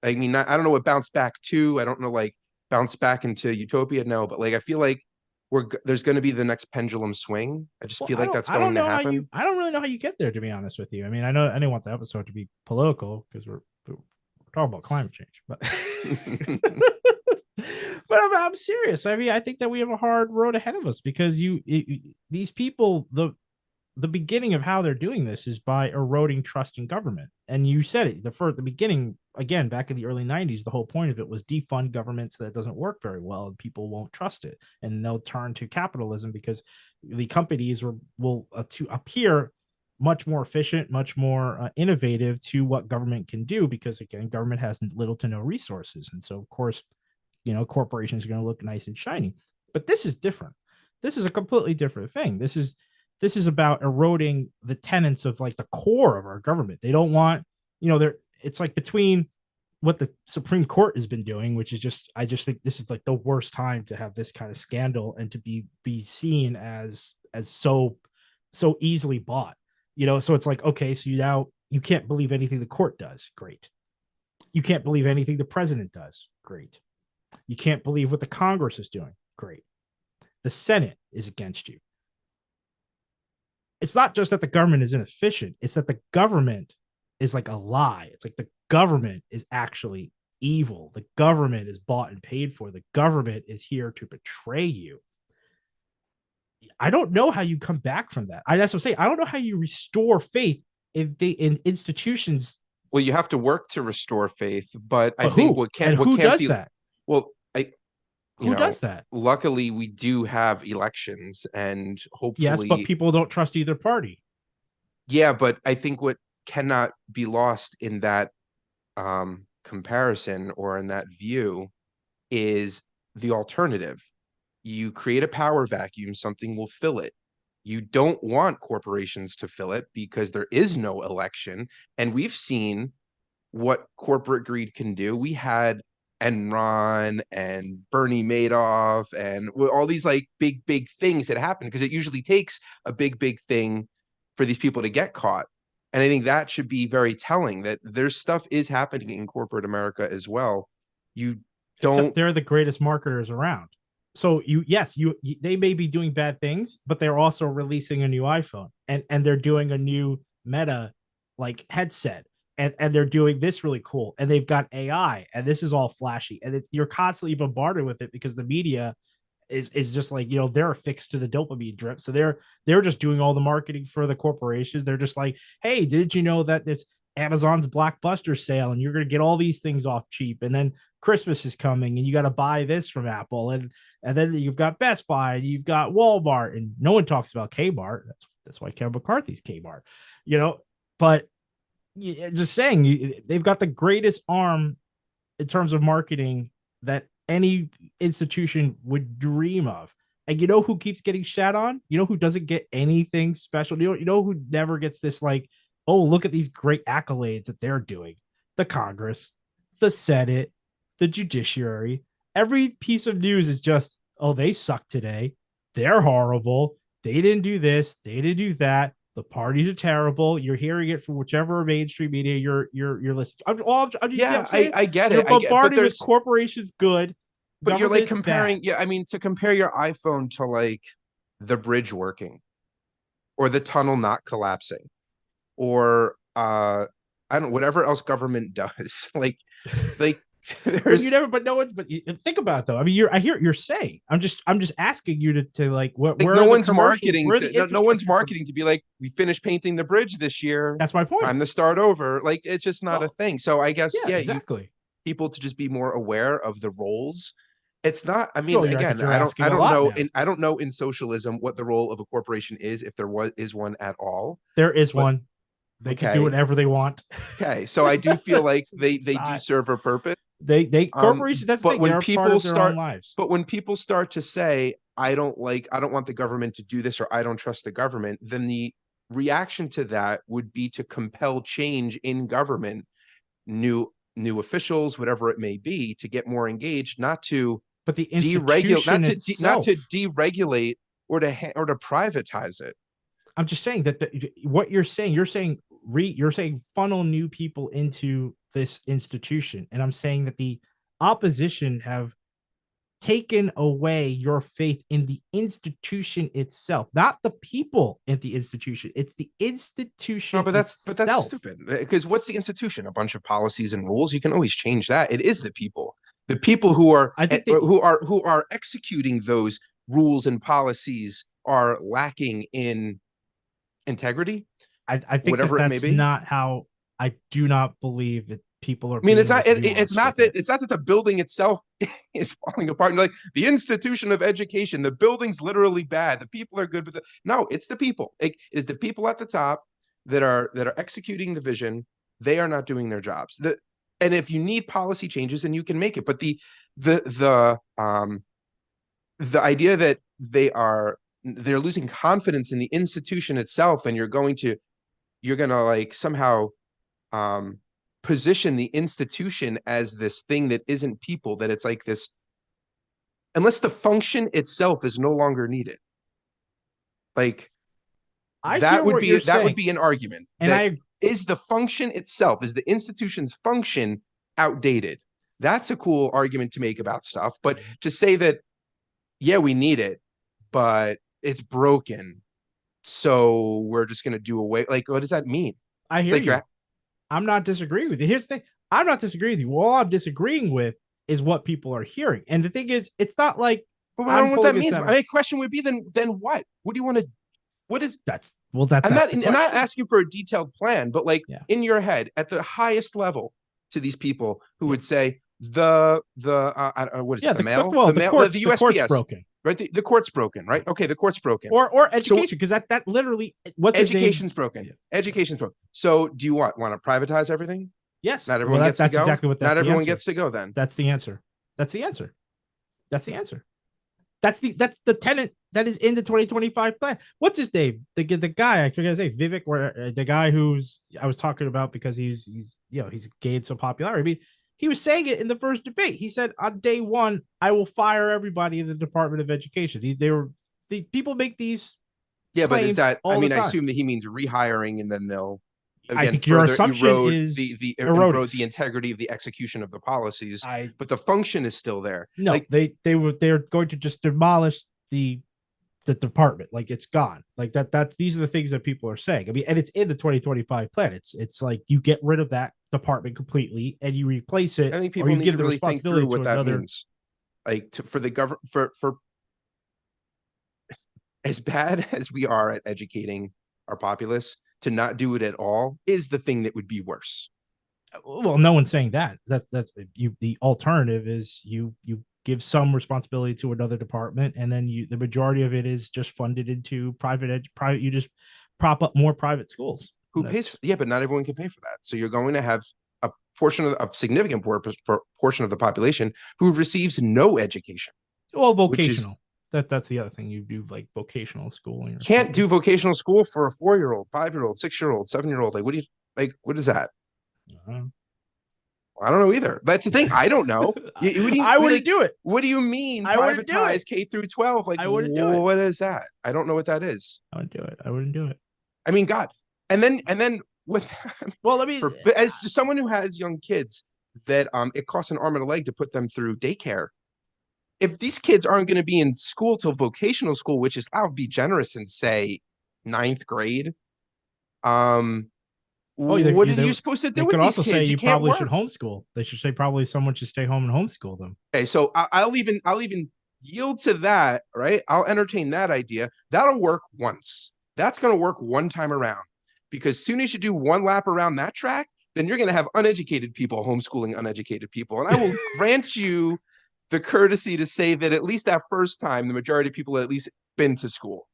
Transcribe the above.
I mean, I don't know what bounce back to. I don't know, like bounce back into utopia. No, but like I feel like there's going to be the next pendulum swing. I just Well, feel like that's going to happen. I don't really know how you get there, to be honest with you. I mean, I know I didn't want the episode to be political because we're talking about climate change, but but I'm serious. I mean, I think that we have a hard road ahead of us because these people, the beginning of how they're doing this is by eroding trust in government. And you said it, the beginning, again, back in the early 90s, the whole point of it was defund government so that doesn't work very well and people won't trust it. And they'll turn to capitalism because the companies will to appear much more efficient, much more innovative to what government can do because, again, government has little to no resources. And so, of course, corporations are going to look nice and shiny. But this is different. This is a completely different thing. This is about eroding the tenets of like the core of our government. They don't want, they're it's like between what the Supreme Court has been doing, which is I just think this is like the worst time to have this kind of scandal and to be seen as so easily bought. So it's like, okay, so you can't believe anything the court does. Great. You can't believe anything the president does. Great. You can't believe what the Congress is doing. Great. The Senate is against you. It's not just that the government is inefficient, it's that the government is like a lie. It's like the government is actually evil. The government is bought and paid for. The government is here to betray you. I don't know how you come back from that. That's what I'm saying. I don't know how you restore faith in institutions. Well, you have to work to restore faith, but I But think who? And what who can't does be that? well, I Who does that? luckily we do have elections and Yes, but hopefully, people don't trust either party. yeah, but I think what cannot be lost in that comparison or in that view is the alternative. You create a power vacuum, something will fill it. You don't want corporations to fill it because there is no election. And we've seen what corporate greed can do. We had Enron and Bernie Madoff and all these like big things that happen because it usually takes a big thing for these people to get caught. And I think that should be very telling that there's stuff is happening in corporate America as well. You Except don't, they're the greatest marketers around. So they may be doing bad things, but they're also releasing a new iPhone and they're doing a new Meta like headset and they're doing this really cool and they've got AI and this is all flashy and you're constantly bombarded with it because the media is just like they're affixed to the dopamine drip, so they're just doing all the marketing for the corporations. They're just like, hey, did you know that there's Amazon's Blockbuster sale and you're going to get all these things off cheap, and then Christmas is coming and you got to buy this from Apple, and then you've got Best Buy and you've got Walmart, and no one talks about Kmart. That's why Kevin McCarthy's Kmart, but just saying, they've got the greatest arm in terms of marketing that any institution would dream of. And you know who keeps getting shat on? You know who doesn't get anything special? You know who never gets this like, oh, look at these great accolades that they're doing? The Congress, the Senate, the judiciary. Every piece of news is just, oh, they suck today. They're horrible. They didn't do this. They didn't do that. The parties are terrible. You're hearing it from whichever mainstream media you're listening. yeah, I'm saying I get you're it. But bombarded with there's, corporations good, but you're like government comparing, bad. yeah, I mean, to compare your iPhone to like the bridge working or the tunnel not collapsing or I don't whatever else government does. Like But you there's never. But no one. But think about it though. I mean, I hear what you're saying. I'm just asking you to like, like where are the commercials? Where are the no one's infrastructure? marketing to be like, we finished painting the bridge this year, That's my point. time to start over. Like it's just not a Well, thing. So I guess, yeah, yeah, you exactly. people to just be more aware of the roles. It's not, I mean, Well, I think again, you're asking I a don't lot know now. I don't know in socialism what the role of a corporation is, if there was is one at all. There is But one. They can do okay. whatever they want. Okay. So I do feel like It's they do not. serve a purpose. They corporations. That's the But thing. when They're a part people of their own start lives. but when people start to say, I don't want the government to do this, or I don't trust the government, then the reaction to that would be to compel change in government, new officials, whatever it may be, to get more engaged, not to But the deregulate, institution not to itself. deregulate or to privatize it. I'm just saying that what you're saying you're saying funnel new people into this institution, and I'm saying that the opposition have taken away your faith in the institution itself, not the people in the institution. It's the No, institution but that's itself. stupid. Because what's the institution? A bunch of policies and rules. You can always change that. It is the people who are I think that who are executing those rules and policies are lacking in integrity, I think that whatever it may that's be. not how. I do not believe that people are I mean, being this nuanced with it. it's not that the building itself is falling apart. And like the institution of education, the building's literally bad. The people are good, but no, it's the people. It is the people at the top that are executing the vision. They are not doing their jobs. And if you need policy changes, then you can make it. But the idea that they're losing confidence in the institution itself, and you're gonna like somehow position the institution as this thing that isn't people, that it's like this, unless the function itself is no longer needed. Like I hear what you're that would saying, be an argument and that is the function itself, is the institution's function outdated. That's a cool argument to make about stuff. But to say that, yeah, we need it, but it's broken, so we're just going to do away. Like, what does that mean? I It's hear like you. I'm not disagreeing with you. Here's the thing. I'm not disagreeing with you. All I'm disagreeing with is what people are hearing. And the thing is, it's not like but I don't I'm know what pulling that this means. out. My question would be then what? What do you want to? What is That's well, that's the I'm not question. asking for a detailed plan, but like Yeah. in your head at the highest level to these people who would say what is it, the mail, the the court's USPS, broken, right? The court's broken, right? Okay, the court's broken. or So education, because that literally, what's his name? education's broken. Yeah. Education's broken. So do you want to privatize everything? Yes. Not everyone gets to that's go. exactly what. Not everyone gets to go. Then That's the answer. That's the answer. That's the answer. That's the tenant that is in the 2025 plan. What's his name? The guy, I forget his name, Vivek, or the guy who's I was talking about, because he's he's gained some popularity. I mean, he was saying it in the first debate. He said on day one, I will fire everybody in the Department of Education. The people make these yeah, but is claims that? I all the mean, I time. assume that he means rehiring, and then they'll I again think your further assumption erode is erode erroneous. the integrity of the execution of the policies. I But the function is still there. No, Like they're going to just demolish the department. Like, it's gone. Like that these are the things that people are saying. I mean, and it's in the 2025 plan. It's like you get rid of that department completely and you replace it, I think or people you need give to the really think responsibility through what to that another. means. Like for the government, for as bad as we are at educating our populace, to not do it at all is the thing that would be worse. Well, no one's saying that. That's you. The alternative is you give some responsibility to another department, and then the majority of it is just funded into private. You just prop up more private schools. Who pays for, yeah, but not everyone can pay for that. So you're going to have a portion of a significant portion of the population who receives no education. Well, Which is vocational. That's the other thing. You do like vocational schooling. Can't do vocational school for a 4-year-old, 5-year-old, 6-year-old, 7-year-old. Like, what do you like? What is that? Uh, I don't know either. That's the thing. I don't know. I wouldn't do it. What do you mean I wouldn't do privatize it. K through 12? Like, I wouldn't do it. what is that? I don't know what that is. I wouldn't do it. I wouldn't do it. I mean, God. And then with Well, let me. as someone who has young kids, that it costs an arm and a leg to put them through daycare. If these kids aren't going to be in school till vocational school, which is, I'll be generous and say 9th grade, what are you supposed to do They with could these also kids? say you can't probably work. should homeschool. They should say probably someone should stay home and homeschool them. Okay, so I'll even yield to that, right? I'll entertain that idea. That'll work once. That's going to work one time around, because as soon as you do one lap around that track, then you're going to have uneducated people homeschooling uneducated people. And I will grant you the courtesy to say that at least that first time, the majority of people have at least been to school.